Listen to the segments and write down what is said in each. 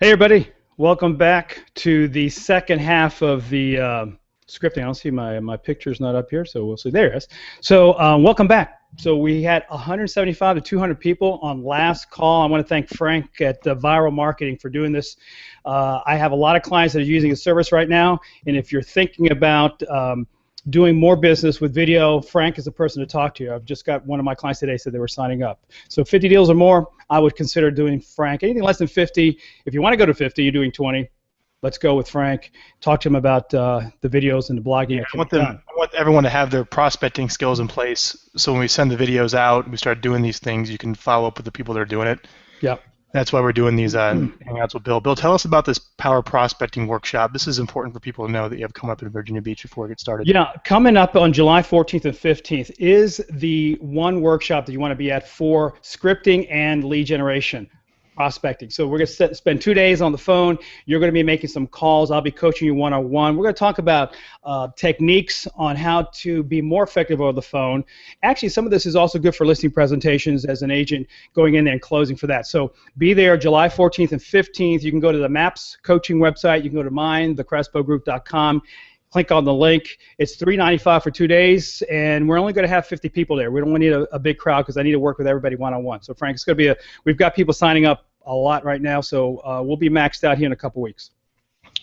Hey everybody, welcome back to the second half of the scripting. I don't see my picture's not up here, so we'll see. There it is. So welcome back. So we had 175 to 200 people on last call. I want to thank Frank at Viral Marketing for doing this. I have a lot of clients that are using the service right now, and if you're thinking about doing more business with video, Frank is the person to talk to. I've just got one of my clients today said they were signing up. So 50 deals or more, I would consider doing Frank. Anything less than 50, if you want to go to 50, you're doing 20. Let's go with Frank. Talk to him about the videos and the blogging. Yeah, I want everyone to have their prospecting skills in place. So when we send the videos out, we start doing these things, you can follow up with the people that are doing it. Yep. That's why we're doing these Hangouts with Bill. Bill, tell us about this power prospecting workshop. This is important for people to know that you have come up in Virginia Beach before we get started. Yeah, coming up on July 14th and 15th is the one workshop that you want to be at for scripting and lead generation. Prospecting. So we're going to spend 2 days on the phone. You're going to be making some calls. I'll be coaching you one-on-one. We're going to talk about techniques on how to be more effective over the phone. Actually, some of this is also good for listing presentations as an agent going in there and closing for that. So be there July 14th and 15th. You can go to the MAPS coaching website. You can go to mine, thecrespogroup.com. Click on the link. It's $395 for 2 days, and we're only going to have 50 people there. We don't need a big crowd because I need to work with everybody one-on-one. So, Frank, it's going to be we've got people signing up a lot right now, so we'll be maxed out here in a couple weeks.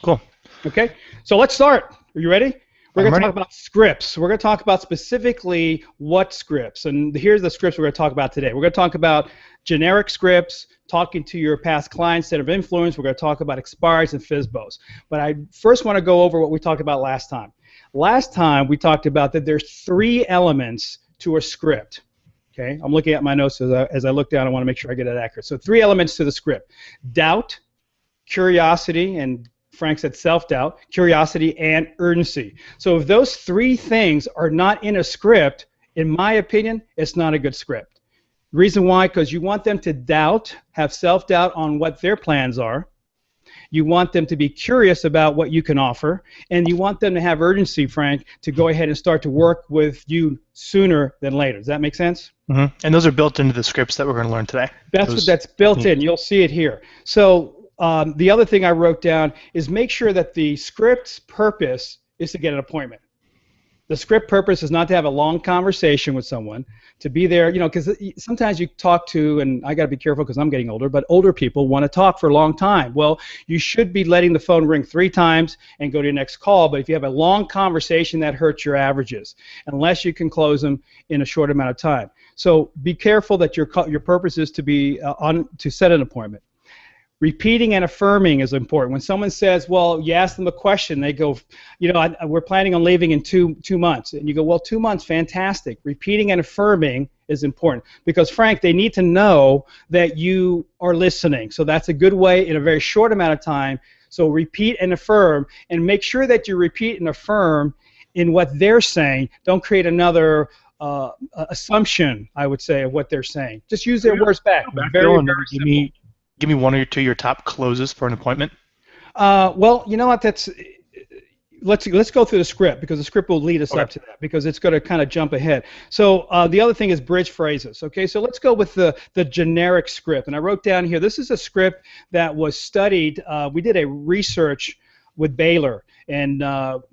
Cool. Okay, so let's start. Are you ready? We're going to talk about scripts. We're going to talk about specifically what scripts, and here's the scripts we're going to talk about today. We're going to talk about generic scripts, talking to your past clients that have influence. We're going to talk about expires and FSBOs. But I first want to go over what we talked about last time. Last time we talked about that there's 3 elements to a script. Okay, I'm looking at my notes as I look down. I want to make sure I get it accurate. So 3 elements to the script: doubt, curiosity, and Frank said self-doubt, curiosity, and urgency. So if those 3 things are not in a script, in my opinion, it's not a good script. Reason why? Because you want them to doubt, have self-doubt on what their plans are. You want them to be curious about what you can offer, and you want them to have urgency, Frank, to go ahead and start to work with you sooner than later. Does that make sense? Mm-hmm. And those are built into the scripts that we're going to learn today. That's built in. You'll see it here. So the other thing I wrote down is make sure that the script's purpose is to get an appointment. The script purpose is not to have a long conversation with someone, to be there, you know, because sometimes you talk to, and I got to be careful because I'm getting older, but older people want to talk for a long time. Well, you should be letting the phone ring 3 times and go to your next call, but if you have a long conversation, that hurts your averages, unless you can close them in a short amount of time. So be careful that your purpose is to be to set an appointment. Repeating and affirming is important. When someone says, well, you ask them a question, they go, you know, we're planning on leaving in two months. And you go, well, 2 months, fantastic. Repeating and affirming is important because, Frank, they need to know that you are listening. So that's a good way in a very short amount of time. So repeat and affirm, and make sure that you repeat and affirm in what they're saying. Don't create another assumption, I would say, of what they're saying. Just use their words back. Very simple. Give me 1 or 2 of your top closes for an appointment. Well, you know what? Let's go through the script because the script will lead us up to that because it's going to kind of jump ahead. So the other thing is bridge phrases. Okay, so let's go with the generic script. And I wrote down here. This is a script that was studied. We did a research with Baylor, and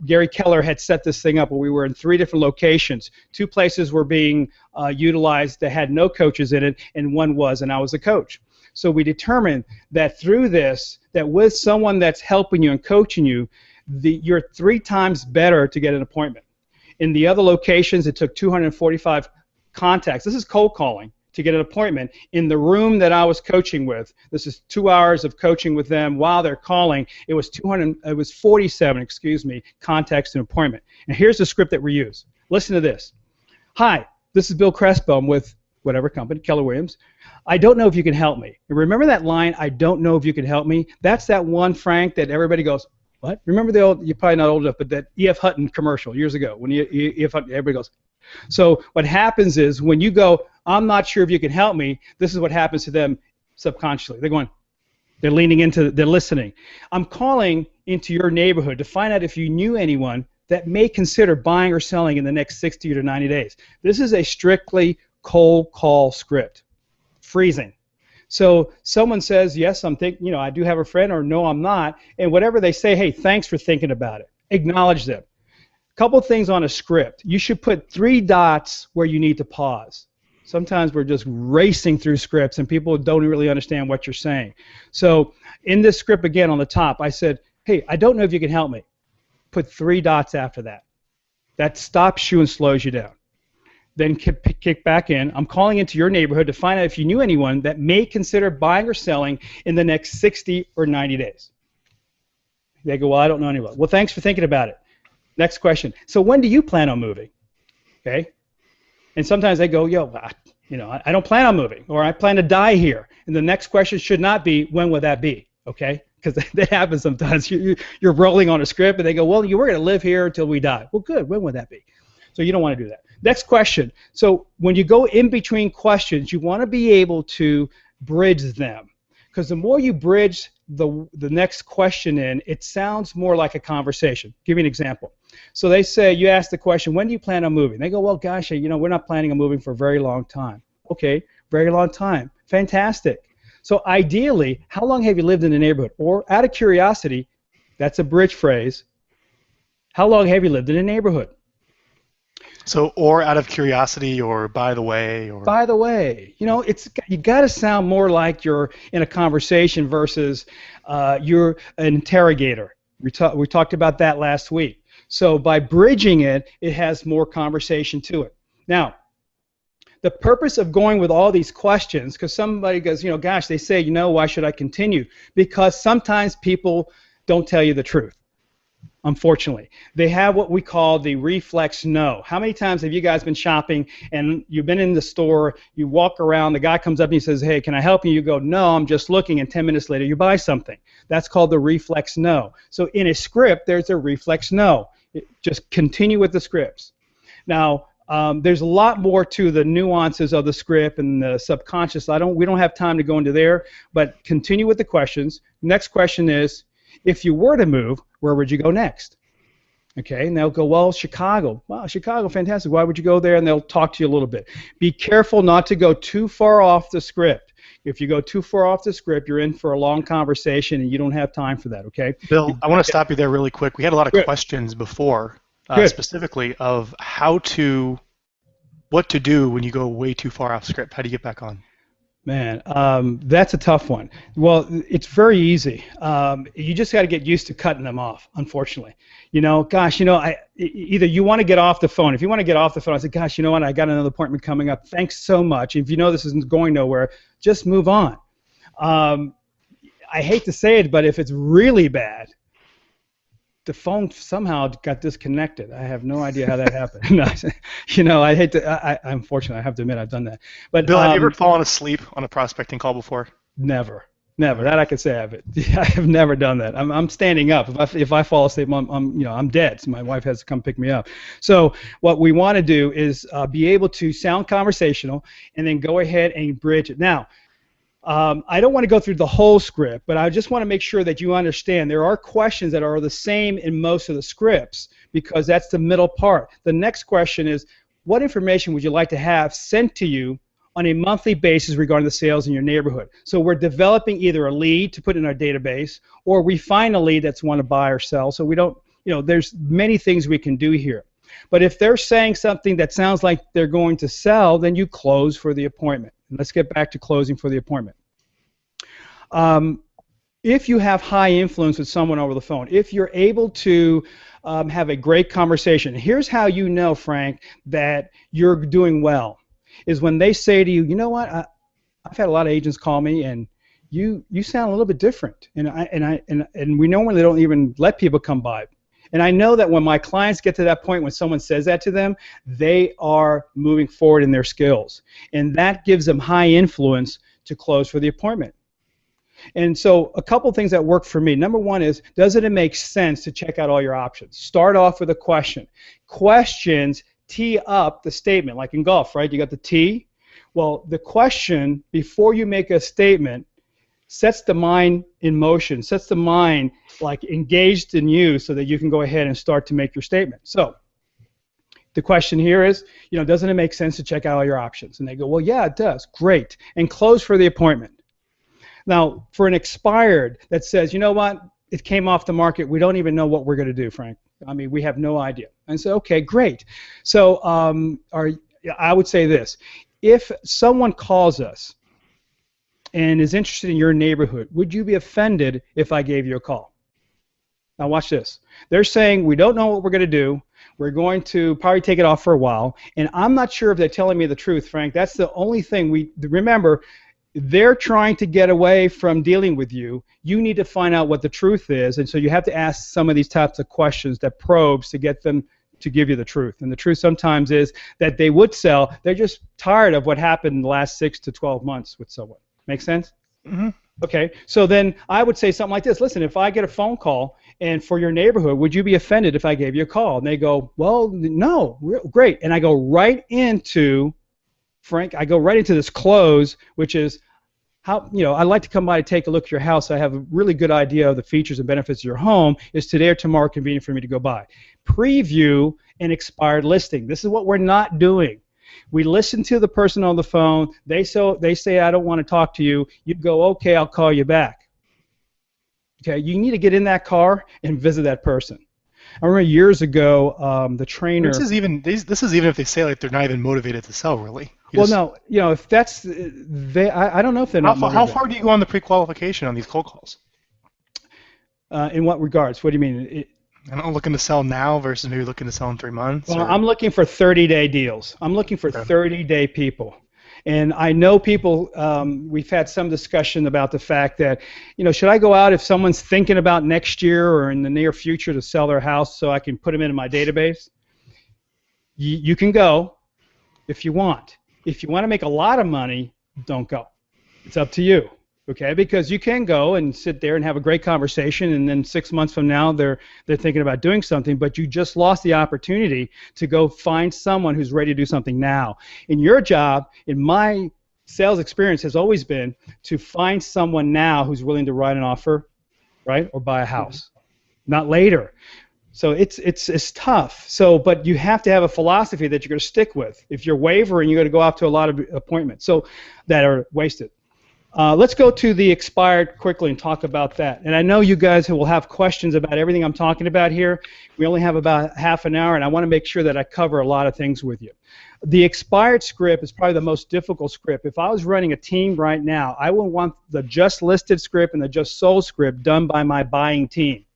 Gary Keller had set this thing up where we were in 3 different locations. 2 places were being utilized that had no coaches in it, and 1 was, and I was a coach. So we determined that through this, that with someone that's helping you and coaching you, you're 3 times better to get an appointment. In the other locations, it took 245 contacts. This is cold calling to get an appointment. In the room that I was coaching with, this is 2 hours of coaching with them while they're calling. It was 47, contacts to an appointment. And here's the script that we use. Listen to this. Hi, this is Bill Crespo. I'm with whatever company, Keller Williams. I don't know if you can help me. And remember that line, I don't know if you can help me? That's that one, Frank, that everybody goes, what? Remember the old, you're probably not old enough, but that E.F. Hutton commercial years ago, when E.F. Hutton, everybody goes. So what happens is when you go, I'm not sure if you can help me, this is what happens to them subconsciously. They're leaning into, they're listening. I'm calling into your neighborhood to find out if you knew anyone that may consider buying or selling in the next 60 to 90 days. This is a strictly cold call script. Freezing. So someone says, yes, I'm thinking, I do have a friend, or no, I'm not. And whatever they say, hey, thanks for thinking about it. Acknowledge them. Couple things on a script. You should put 3 dots where you need to pause. Sometimes we're just racing through scripts and people don't really understand what you're saying. So in this script, again, on the top, I said, hey, I don't know if you can help me. Put 3 dots after that. That stops you and slows you down. Then kick back in. I'm calling into your neighborhood to find out if you knew anyone that may consider buying or selling in the next 60 or 90 days. They go, well, I don't know anyone. Well, thanks for thinking about it. Next question. So when do you plan on moving? Okay. And sometimes they go, I don't plan on moving, or I plan to die here. And the next question should not be, when will that be? Okay. Because that happens sometimes. You're rolling on a script, and they go, well, we're going to live here until we die. Well, good. When would that be? So you don't want to do that. Next question. So when you go in between questions, you want to be able to bridge them. Because the more you bridge the next question in, it sounds more like a conversation. Give you an example. So they say, you ask the question, when do you plan on moving? They go, well, gosh, we're not planning on moving for a very long time. Okay, very long time. Fantastic. So ideally, how long have you lived in the neighborhood? Or out of curiosity, that's a bridge phrase, how long have you lived in the neighborhood? So, or out of curiosity, or by the way, or by the way, you got to sound more like you're in a conversation versus you're an interrogator. We talked about that last week. So by bridging it, it has more conversation to it. Now, the purpose of going with all these questions, because somebody goes, gosh, they say, why should I continue? Because sometimes people don't tell you the truth. Unfortunately, they have what we call the reflex no. How many times have you guys been shopping and you've been in the store, you walk around, the guy comes up and he says, hey, can I help you? You go, no, I'm just looking, and 10 minutes later you buy something. That's called the reflex no. So in a script, there's a reflex no. Just continue with the scripts. Now, there's a lot more to the nuances of the script and the subconscious. We don't have time to go into there, but continue with the questions. Next question is, if you were to move, where would you go next? Okay, and they'll go, well, Chicago. Wow, Chicago, fantastic. Why would you go there? And they'll talk to you a little bit. Be careful not to go too far off the script. If you go too far off the script, you're in for a long conversation, and you don't have time for that, okay? Bill, I want to stop you there really quick. We had a lot of questions before, specifically of what to do when you go way too far off script. How do you get back on? Man, that's a tough one. Well, it's very easy. You just got to get used to cutting them off, unfortunately. Either you want to get off the phone. If you want to get off the phone, I say, gosh, you know what, I got another appointment coming up. Thanks so much. If you know this isn't going nowhere, just move on. I hate to say it, but if it's really bad, the phone somehow got disconnected. I have no idea how that happened. I hate to. Unfortunately, I have to admit I've done that. But Bill, have you ever fallen asleep on a prospecting call before? Never. That I can say I have it. I have never done that. I'm standing up. If I fall asleep, I'm dead. So my wife has to come pick me up. So what we want to do is be able to sound conversational and then go ahead and bridge it. Now, I don't want to go through the whole script, but I just want to make sure that you understand there are questions that are the same in most of the scripts because that's the middle part. The next question is, what information would you like to have sent to you on a monthly basis regarding the sales in your neighborhood? So we're developing either a lead to put in our database, or we find a lead that's want to buy or sell. So we don't, there's many things we can do here. But if they're saying something that sounds like they're going to sell, then you close for the appointment. Let's get back to closing for the appointment. If you have high influence with someone over the phone, if you're able to have a great conversation, here's how you know, Frank, that you're doing well, is when they say to you, you know what, I've had a lot of agents call me, and you sound a little bit different, and we normally don't even let people come by. And I know that when my clients get to that point when someone says that to them, they are moving forward in their skills. And that gives them high influence to close for the appointment. And so a couple things that work for me. Number one is, doesn't it make sense to check out all your options? Start off with a question. Questions tee up the statement, like in golf, right? You got the tee. Well, the question, before you make a statement, sets the mind in motion, sets the mind like engaged in you so that you can go ahead and start to make your statement. So the question here is, doesn't it make sense to check out all your options? And they go, well, yeah, it does. Great. And close for the appointment. Now, for an expired that says, you know what, it came off the market, we don't even know what we're going to do, Frank. I mean, we have no idea. And so, okay, great. So I would say this. If someone calls us and is interested in your neighborhood, would you be offended if I gave you a call? Now watch this. They're saying, we don't know what we're going to do. We're going to probably take it off for a while. And I'm not sure if they're telling me the truth, Frank. That's the only thing. Remember, they're trying to get away from dealing with you. You need to find out what the truth is. And so you have to ask some of these types of questions, that probes, to get them to give you the truth. And the truth sometimes is that they would sell. They're just tired of what happened in the last 6 to 12 months with someone. Make sense? Mm-hmm. Okay, so then I would say something like this. Listen, if I get a phone call and for your neighborhood, would you be offended if I gave you a call? And they go, well, no, great. And I go right into, Frank, I go right into this close, which is, how, I'd like to come by to take a look at your house. I have a really good idea of the features and benefits of your home. Is today or tomorrow convenient for me to go by? Preview an expired listing. This is what we're not doing. We listen to the person on the phone. They say, I don't want to talk to you. You go, okay, I'll call you back. Okay, you need to get in that car and visit that person. I remember years ago, the trainer. This is even if they say like they're not even motivated to sell, really. No, if that's I don't know if they're not. How far do you go on the pre-qualification on these cold calls? In what regards? What do you mean? I'm not looking to sell now versus maybe looking to sell in 3 months. Well, I'm looking for 30-day deals. I'm looking for 30-day people. And I know people, we've had some discussion about the fact that, should I go out if someone's thinking about next year or in the near future to sell their house so I can put them into my database? You can go if you want. If you want to make a lot of money, don't go. It's up to you. Okay, because you can go and sit there and have a great conversation, and then 6 months from now they're thinking about doing something, but you just lost the opportunity to go find someone who's ready to do something now. In your job, in my sales experience, has always been to find someone now who's willing to write an offer, right, or buy a house, not later. So it's tough. So, but you have to have a philosophy that you're going to stick with. If you're wavering, you're going to go out to a lot of appointments that are wasted. Let's go to the expired quickly and talk about that. And I know you guys will have questions about everything I'm talking about here. We only have about half an hour, and I want to make sure that I cover a lot of things with you. The expired script is probably the most difficult script. If I was running a team right now, I would want the just listed script and the just sold script done by my buying team.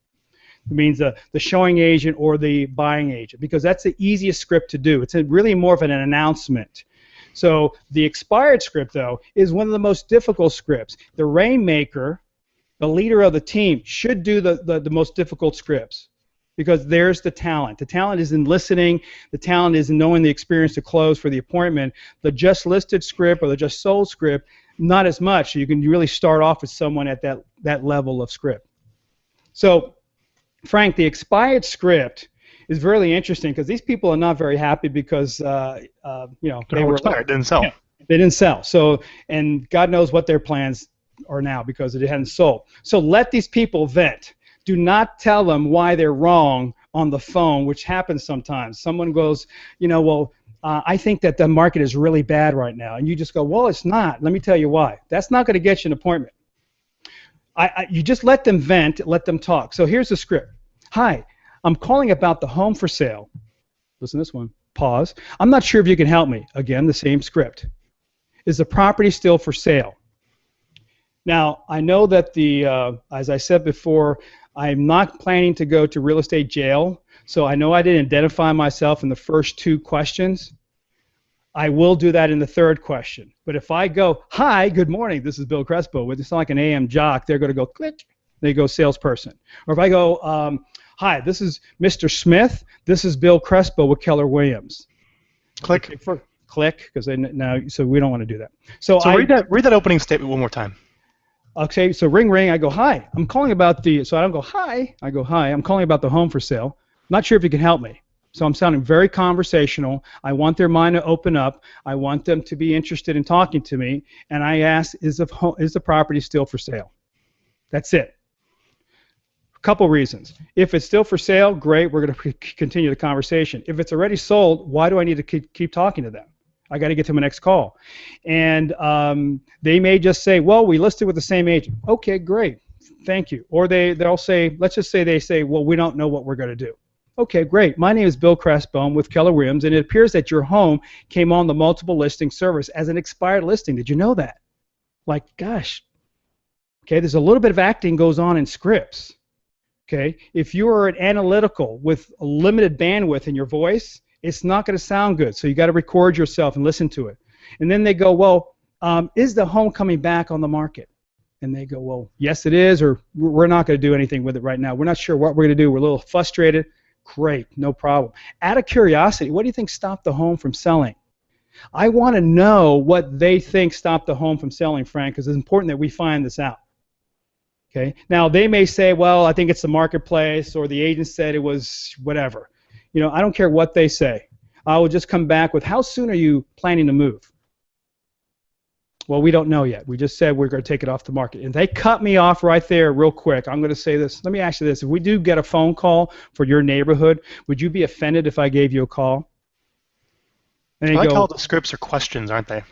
It means the showing agent or the buying agent, because that's the easiest script to do. It's really more of an announcement. So the expired script, though, is one of the most difficult scripts. The rainmaker, the leader of the team, should do the most difficult scripts, because there's the talent. The talent is in listening. The talent is in knowing the experience to close for the appointment. The just listed script or the just sold script, not as much. So you can really start off with someone at that level of script. So, Frank, the expired script is really interesting because these people are not very happy because they were expired, didn't sell. They didn't sell. So, and God knows what their plans are now because it hadn't sold. So let these people vent. Do not tell them why they're wrong on the phone, which happens sometimes. Someone goes, I think that the market is really bad right now, and you just go, well, it's not. Let me tell you why. That's not going to get you an appointment. You just let them vent, let them talk. So here's the script. Hi. I'm calling about the home for sale. Listen to this one. Pause. I'm not sure if you can help me. Again, the same script. Is the property still for sale? Now, I know that as I said before, I'm not planning to go to real estate jail, so I know I didn't identify myself in the first 2 questions. I will do that in the 3rd question. But if I go, hi, good morning, this is Bill Crespo, it's not like an AM jock, they're going to go click, they go salesperson. Or if I go, hi, this is Mr. Smith. This is Bill Crespo with Keller Williams. Click. Click, because so we don't want to do that. So read that opening statement one more time. Okay, so ring, I go, hi. I'm calling about so I don't go, hi. I go, hi. I'm calling about the home for sale. Not sure if you can help me. So I'm sounding very conversational. I want their mind to open up. I want them to be interested in talking to me. And I ask, is the property still for sale? That's it. Couple reasons. If it's still for sale, great, we're going to continue the conversation. If it's already sold, why do I need to keep talking to them? I got to get to my next call. And they may just say, well, we listed with the same agent. Okay, great. Thank you. Or they'll say, let's just say they say, well, we don't know what we're going to do. Okay, great. My name is Bill Crestbone with Keller Williams, and it appears that your home came on the multiple listing service as an expired listing. Did you know that? Like, gosh. Okay, there's a little bit of acting goes on in scripts. Okay, if you are an analytical with a limited bandwidth in your voice, it's not going to sound good. So you got to record yourself and listen to it. And then they go, well, is the home coming back on the market? And they go, well, yes, it is, or we're not going to do anything with it right now. We're not sure what we're going to do. We're a little frustrated. Great, no problem. Out of curiosity, what do you think stopped the home from selling? I want to know what they think stopped the home from selling, Frank, because it's important that we find this out. Okay. Now, they may say, well, I think it's the marketplace, or the agent said it was whatever. You know, I don't care what they say. I will just come back with, how soon are you planning to move? Well, we don't know yet. We just said we're going to take it off the market. And they cut me off right there real quick. I'm going to say this. Let me ask you this. If we do get a phone call for your neighborhood, would you be offended if I gave you a call? And I like how the scripts are questions, aren't they?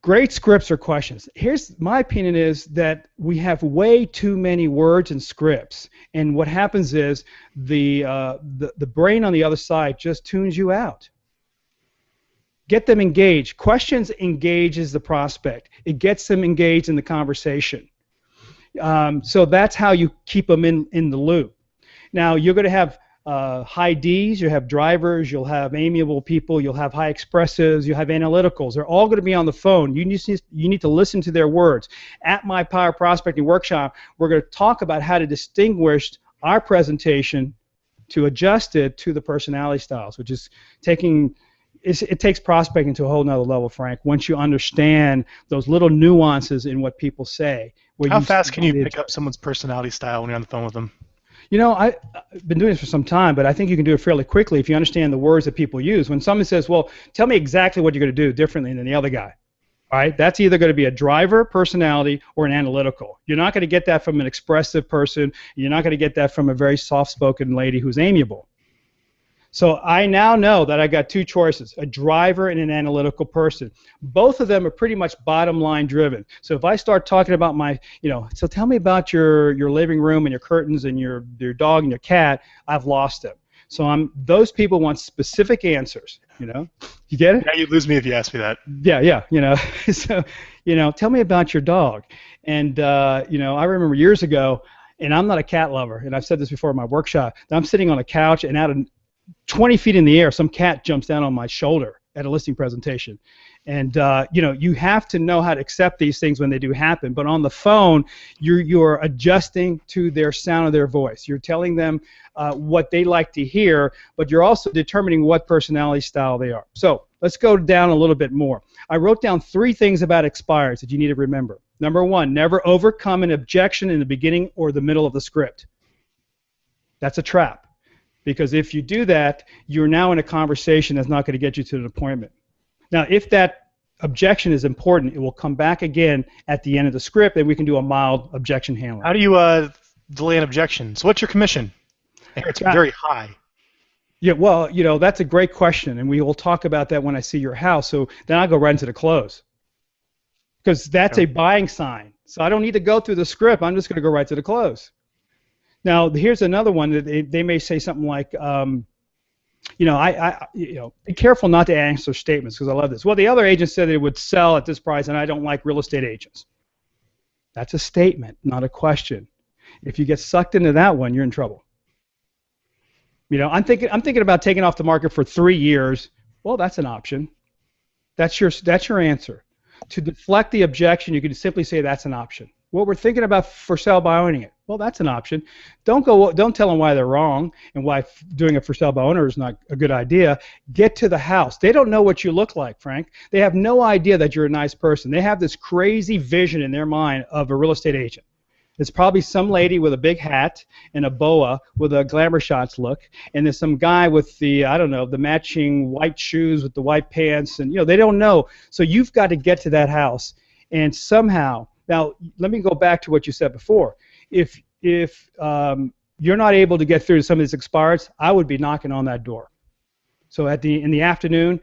Great scripts are questions. Here's my opinion is that we have way too many words and scripts. And what happens is the brain on the other side just tunes you out. Get them engaged. Questions engages the prospect. It gets them engaged in the conversation. So that's how you keep them in the loop. Now, you're going to have high Ds, you have drivers, you'll have amiable people, you'll have high expressives, you'll have analyticals. They're all going to be on the phone. You need to listen to their words. At my Power Prospecting Workshop, we're going to talk about how to distinguish our presentation to adjust it to the personality styles, which is it takes prospecting to a whole nother level, Frank, once you understand those little nuances in what people say. How fast can you pick up someone's personality style when you're on the phone with them? You know, I've been doing this for some time, but I think you can do it fairly quickly if you understand the words that people use. When someone says, well, tell me exactly what you're going to do differently than the other guy, all right? That's either going to be a driver personality or an analytical. You're not going to get that from an expressive person. You're not going to get that from a very soft-spoken lady who's amiable. So I now know that I got two choices, a driver and an analytical person. Both of them are pretty much bottom line driven. So if I start talking about so tell me about your living room and your curtains and your dog and your cat, I've lost them. So those people want specific answers, You get it? Yeah, you'd lose me if you asked me that. Yeah, So, tell me about your dog. And, I remember years ago, and I'm not a cat lover, and I've said this before in my workshop, that I'm sitting on a couch and out of 20 feet in the air, some cat jumps down on my shoulder at a listing presentation. And, you have to know how to accept these things when they do happen. But on the phone, you're adjusting to their sound of their voice. You're telling them what they like to hear, but you're also determining what personality style they are. So let's go down a little bit more. I wrote down 3 things about expires that you need to remember. Number 1, never overcome an objection in the beginning or the middle of the script. That's a trap. Because if you do that, you're now in a conversation that's not going to get you to an appointment. Now, if that objection is important, it will come back again at the end of the script, and we can do a mild objection handling. How do you delay an objection? So what's your commission? It's very high. Yeah, well, that's a great question, and we will talk about that when I see your house. So then I'll go right into the close. Because that's a buying sign. So I don't need to go through the script. I'm just going to go right to the close. Now, here's another one that they may say something like, be careful not to answer statements because I love this. Well, the other agent said it would sell at this price, and I don't like real estate agents. That's a statement, not a question. If you get sucked into that one, you're in trouble. I'm thinking about taking off the market for 3 years. Well, that's an option. That's your answer. To deflect the objection, you can simply say that's an option. What we're thinking about for sale by owning it. Well, that's an option. Don't tell them why they're wrong and why doing it for sale by owner is not a good idea. Get to the house. They don't know what you look like, Frank. They have no idea that you're a nice person. They have this crazy vision in their mind of a real estate agent. It's probably some lady with a big hat and a boa with a Glamour Shots look, and there's some guy with the matching white shoes with the white pants, and they don't know. So you've got to get to that house, and somehow. Now, let me go back to what you said before. If you're not able to get through to some of these expireds, I would be knocking on that door. So in the afternoon,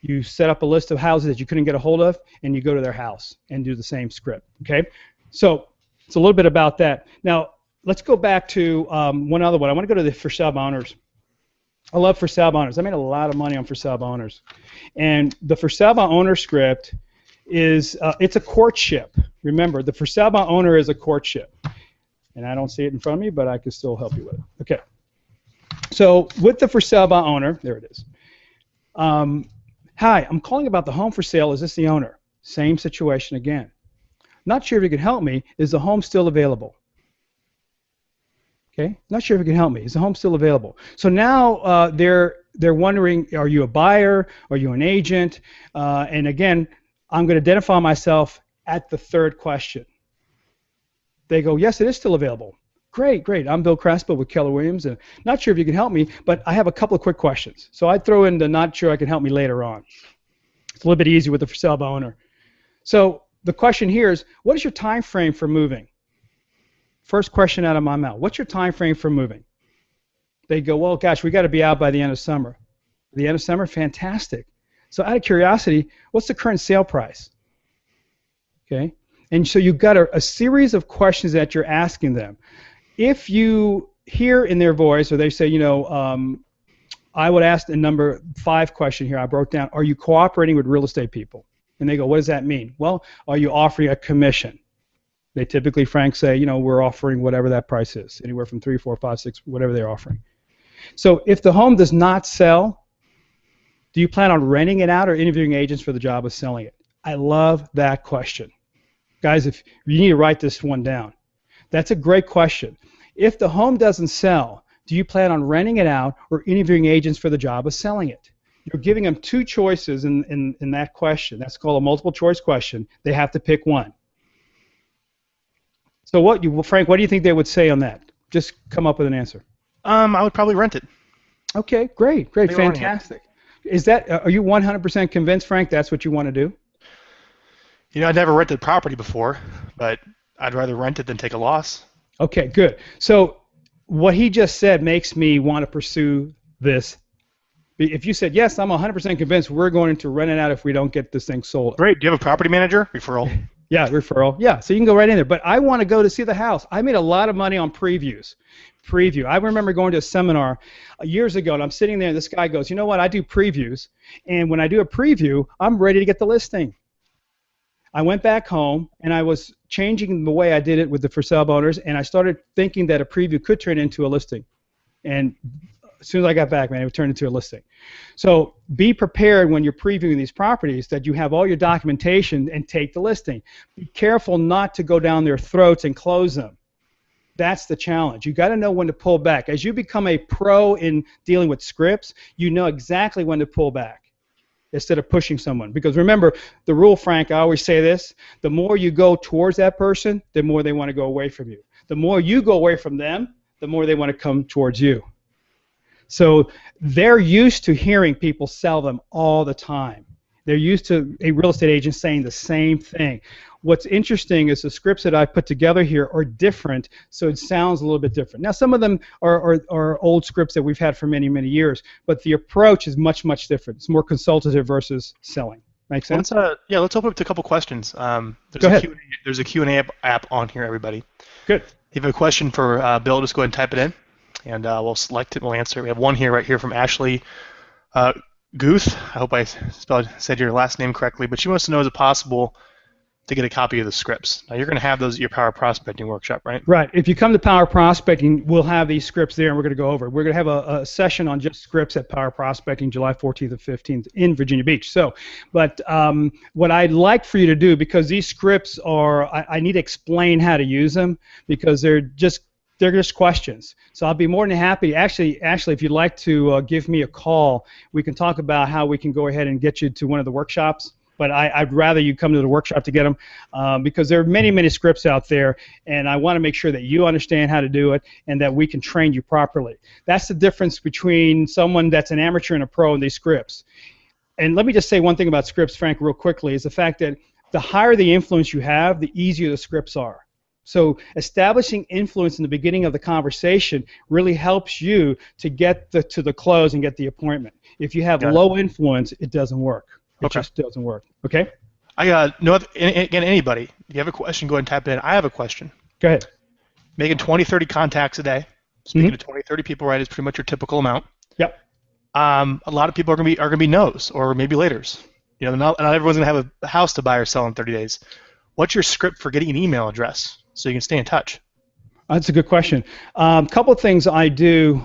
You set up a list of houses that you couldn't get a hold of, and you go to their house and do the same script. Okay, so it's a little bit about that. Now let's go back to one other one. I want to go to the for sale by owners. I love for sale by owners. I made a lot of money on for sale by owners, and the for sale by owner script is it's a courtship. Remember, the for sale by owner is a courtship, and I don't see it in front of me, but I can still help you with it. Okay. So with the for sale by owner, there it is. Hi, I'm calling about the home for sale. Is this the owner? Same situation again. Not sure if you can help me. Is the home still available? Okay. Not sure if you can help me. Is the home still available? So now they're wondering, are you a buyer? Are you an agent? And again, I'm going to identify myself at the third question. They go, yes, it is still available. Great, great. I'm Bill Crespo with Keller Williams, and not sure if you can help me, but I have a couple of quick questions. So I'd throw in the not sure I can help me later on. It's a little bit easier with the for sale by owner. So the question here is, what is your time frame for moving? First question out of my mouth. What's your time frame for moving? They go, well, gosh, we got to be out by the end of summer. The end of summer? Fantastic. So out of curiosity, what's the current sale price? Okay. And so you've got a series of questions that you're asking them. If you hear in their voice, or they say, you know, I would ask the number 5 question here I wrote down, are you cooperating with real estate people? And they go, what does that mean? Well, are you offering a commission? They typically, Frank, say, you know, we're offering whatever that price is, anywhere from 3, 4, 5, 6, whatever they're offering. So if the home does not sell, do you plan on renting it out or interviewing agents for the job of selling it? I love that question. Guys, if you need to write this one down. That's a great question. If the home doesn't sell, do you plan on renting it out or interviewing agents for the job of selling it? You're giving them 2 choices in that question. That's called a multiple choice question. They have to pick one. So Frank, what do you think they would say on that? Just come up with an answer. I would probably rent it. Okay, great, fantastic. Are you 100% convinced, Frank, that's what you want to do? You know, I'd never rented property before, but I'd rather rent it than take a loss. Okay, good. So what he just said makes me want to pursue this. If you said, yes, I'm 100% convinced we're going to rent it out if we don't get this thing sold. Great. Do you have a property manager? Referral. Yeah, referral. Yeah, so you can go right in there. But I want to go to see the house. I made a lot of money on previews. I remember going to a seminar years ago, and I'm sitting there, and this guy goes, you know what, I do previews. And when I do a preview, I'm ready to get the listing. I went back home, and I was changing the way I did it with the for sale by owners, and I started thinking that a preview could turn into a listing. And as soon as I got back, man, it would turn into a listing. So be prepared when you're previewing these properties that you have all your documentation and take the listing. Be careful not to go down their throats and close them. That's the challenge. You got to know when to pull back. As you become a pro in dealing with scripts, you know exactly when to pull back instead of pushing someone. Because remember, the rule, Frank, I always say this, the more you go towards that person, the more they want to go away from you. The more you go away from them, the more they want to come towards you. So they're used to hearing people sell them all the time. They're used to a real estate agent saying the same thing. What's interesting is the scripts that I put together here are different, so it sounds a little bit different. Now, some of them are old scripts that we've had for many, many years, but the approach is much, much different. It's more consultative versus selling. Make sense? Let's open up to a couple questions. Go ahead. There's a Q&A app on here, everybody. Good. If you have a question for Bill, just go ahead and type it in, and we'll select it and we'll answer. We have one here right here from Ashley Guth. I hope I said your last name correctly, but she wants to know, is it possible to get a copy of the scripts? Now, you're going to have those at your Power Prospecting workshop, right? Right. If you come to Power Prospecting, we'll have these scripts there, and we're going to go over it. We're going to have a session on just scripts at Power Prospecting July 14th and 15th in Virginia Beach. So, but what I'd like for you to do, because these scripts are, I need to explain how to use them, because they're just questions. So I'll be more than happy. Actually, if you'd like to give me a call, we can talk about how we can go ahead and get you to one of the workshops. But I'd rather you come to the workshop to get them, because there are many, many scripts out there, and I want to make sure that you understand how to do it and that we can train you properly. That's the difference between someone that's an amateur and a pro in these scripts. And let me just say one thing about scripts, Frank, real quickly, is the fact that the higher the influence you have, the easier the scripts are. So establishing influence in the beginning of the conversation really helps you to get to the close and get the appointment. If you have low influence, it doesn't work. It just doesn't work. Okay? Again, anybody, if you have a question, go ahead and type it in. I have a question. Go ahead. Making 20, 30 contacts a day, speaking to 20, 30 people, right, is pretty much your typical amount. Yep. A lot of people are gonna be no's or maybe laters. You know, not everyone's gonna have a house to buy or sell in 30 days. What's your script for getting an email address so you can stay in touch? That's a good question. A couple of things I do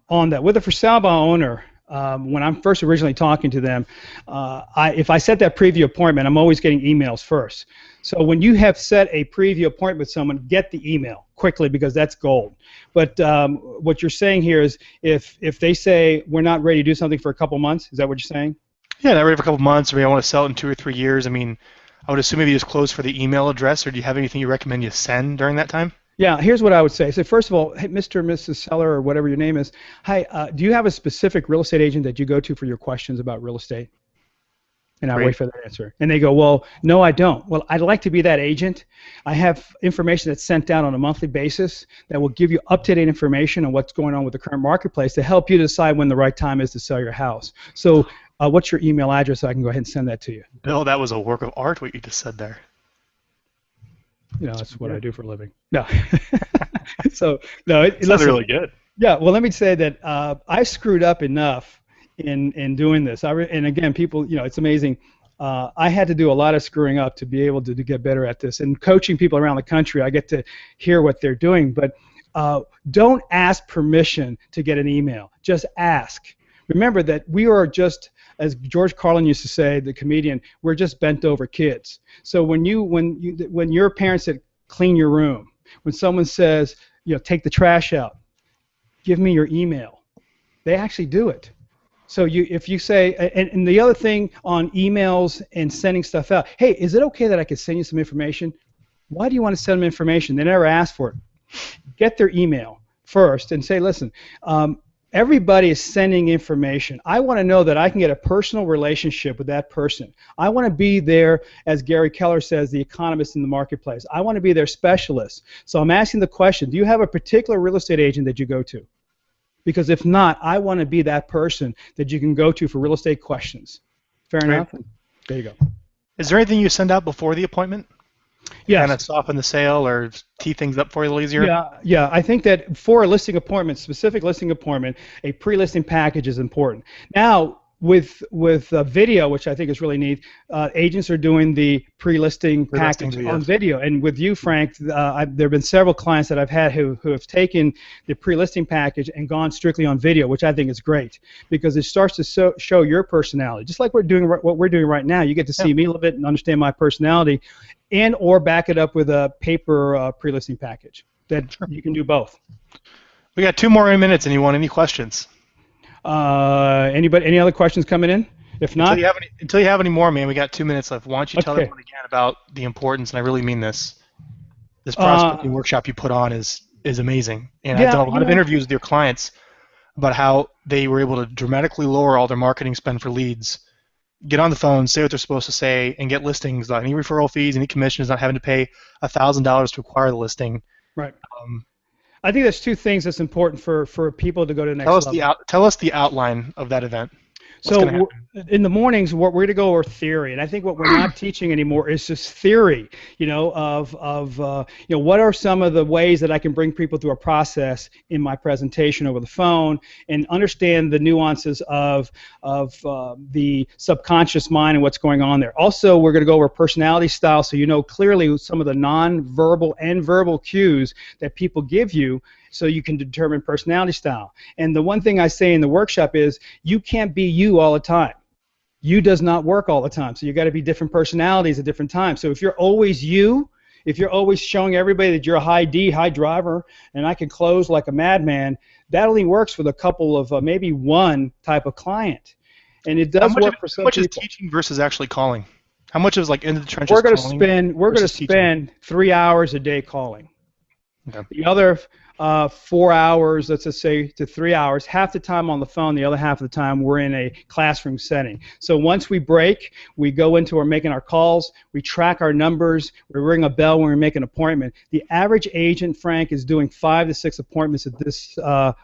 on that. With a for sale by owner, when I'm first originally talking to them, if I set that preview appointment, I'm always getting emails first. So when you have set a preview appointment with someone, get the email quickly because that's gold. But what you're saying here is if they say we're not ready to do something for a couple months, is that what you're saying? Yeah, not ready for a couple months, or maybe I want to sell it in 2 or 3 years. I mean, I would assume maybe just close for the email address, or do you have anything you recommend you send during that time? Yeah, here's what I would say. So first of all, hey, Mr. or Mrs. Seller or whatever your name is, hi, do you have a specific real estate agent that you go to for your questions about real estate? And I wait for their answer. And they go, well, no, I don't. Well, I'd like to be that agent. I have information that's sent out on a monthly basis that will give you up-to-date information on what's going on with the current marketplace to help you decide when the right time is to sell your house. So what's your email address so I can go ahead and send that to you? Bill, that was a work of art what you just said there. You know, that's what I do for a living. No. So, no. It's really good. Yeah, well, let me say that I screwed up enough in doing this. And again, people, you know, it's amazing. I had to do a lot of screwing up to be able to get better at this. And coaching people around the country, I get to hear what they're doing. But don't ask permission to get an email. Just ask. Remember that we are just, as George Carlin used to say, the comedian, we're just bent over kids. So when your parents said clean your room, when someone says, you know, take the trash out, give me your email, they actually do it. So if you say, and the other thing on emails and sending stuff out, hey, is it okay that I could send you some information? Why do you want to send them information? They never asked for it. Get their email first and say, listen, everybody is sending information. I want to know that I can get a personal relationship with that person. I want to be there, as Gary Keller says, the economist in the marketplace. I want to be their specialist. So I'm asking the question, do you have a particular real estate agent that you go to? Because if not, I want to be that person that you can go to for real estate questions. Fair enough? There you go. Is there anything you send out before the appointment? Yes. Kind of soften the sale or tee things up for you a little easier? Yeah. I think that for a listing appointment, specific listing appointment, a pre-listing package is important. Now, with video, which I think is really neat, agents are doing the pre-listing package on video. And with you, Frank, there have been several clients that I've had who have taken the pre-listing package and gone strictly on video, which I think is great because it starts to show your personality. Just like what we're doing right now, you get to see me a little bit and understand my personality, and or back it up with a paper pre-listing package. That you can do both. We got 2 more minutes. Anyone? Any questions? Anybody? Any other questions coming in? If not, until you have any more, man, we got 2 minutes left. Why don't you tell everyone again about the importance? And I really mean this. This prospecting workshop you put on is amazing, and I've done a lot of interviews with your clients about how they were able to dramatically lower all their marketing spend for leads, get on the phone, say what they're supposed to say, and get listings without any referral fees, any commissions, not having to pay $1,000 to acquire the listing. Right. I think there's 2 things that's important for people to go to the next level. Tell us the outline of that event. So in the mornings, we're going to go over theory, and I think what we're not teaching anymore is just theory. You know, of what are some of the ways that I can bring people through a process in my presentation over the phone, and understand the nuances of the subconscious mind and what's going on there. Also, we're going to go over personality style, so you know clearly some of the non-verbal and verbal cues that people give you, so you can determine personality style. And the one thing I say in the workshop is you can't be you all the time. You does not work all the time. So you got to be different personalities at different times. So if you're always you, if you're always showing everybody that you're a high D, high driver, and I can close like a madman, that only works with a couple of maybe one type of client. And it does work for some people. How much is teaching versus actually calling? How much is like into the trenches calling? We're going to spend 3 hours a day calling. Okay. The other 4 hours, let's just say to 3 hours, half the time on the phone, the other half of the time we're in a classroom setting. So once we break, we go into our making our calls, we track our numbers, we ring a bell when we make an appointment. The average agent, Frank, is doing 5 to 6 appointments at this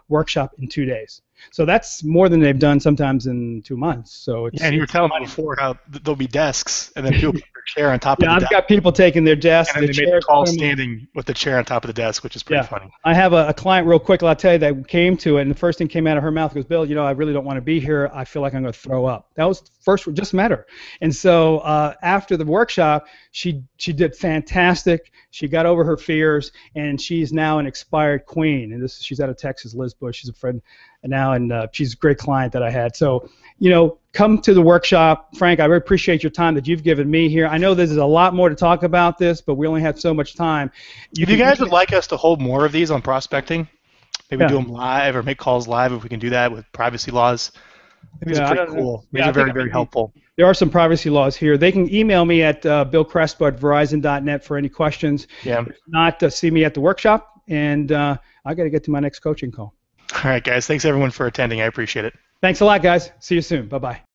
workshop in 2 days. So that's more than they've done sometimes in 2 months. So it's, Yeah, and you were telling me before how there'll be desks, and then people put their chair on top of yeah, the I've desk. got people taking their desks, And then the they made the chairs, call put 'em on- standing with the chair on top of the desk, which is pretty funny. I have a client real quick, I'll tell you, that came to it, and the first thing came out of her mouth goes, Bill, you know, I really don't want to be here. I feel like I'm going to throw up. That was the first, just met her. And so after the workshop, she did fantastic. She got over her fears, and she's now an expired queen. And she's out of Texas, Liz Bush. She's a friend now, and she's a great client that I had. So, you know, come to the workshop. Frank, I really appreciate your time that you've given me here. I know there's a lot more to talk about this, but we only have so much time. If you guys would like us to hold more of these on prospecting, maybe Yeah. do them live or make calls live if we can do that with privacy laws. I think it's pretty cool. These are very, very helpful. There are some privacy laws here. They can email me at billcrespo@verizon.net for any questions. Yeah. If not, see me at the workshop, and I got to get to my next coaching call. All right, guys. Thanks, everyone, for attending. I appreciate it. Thanks a lot, guys. See you soon. Bye-bye.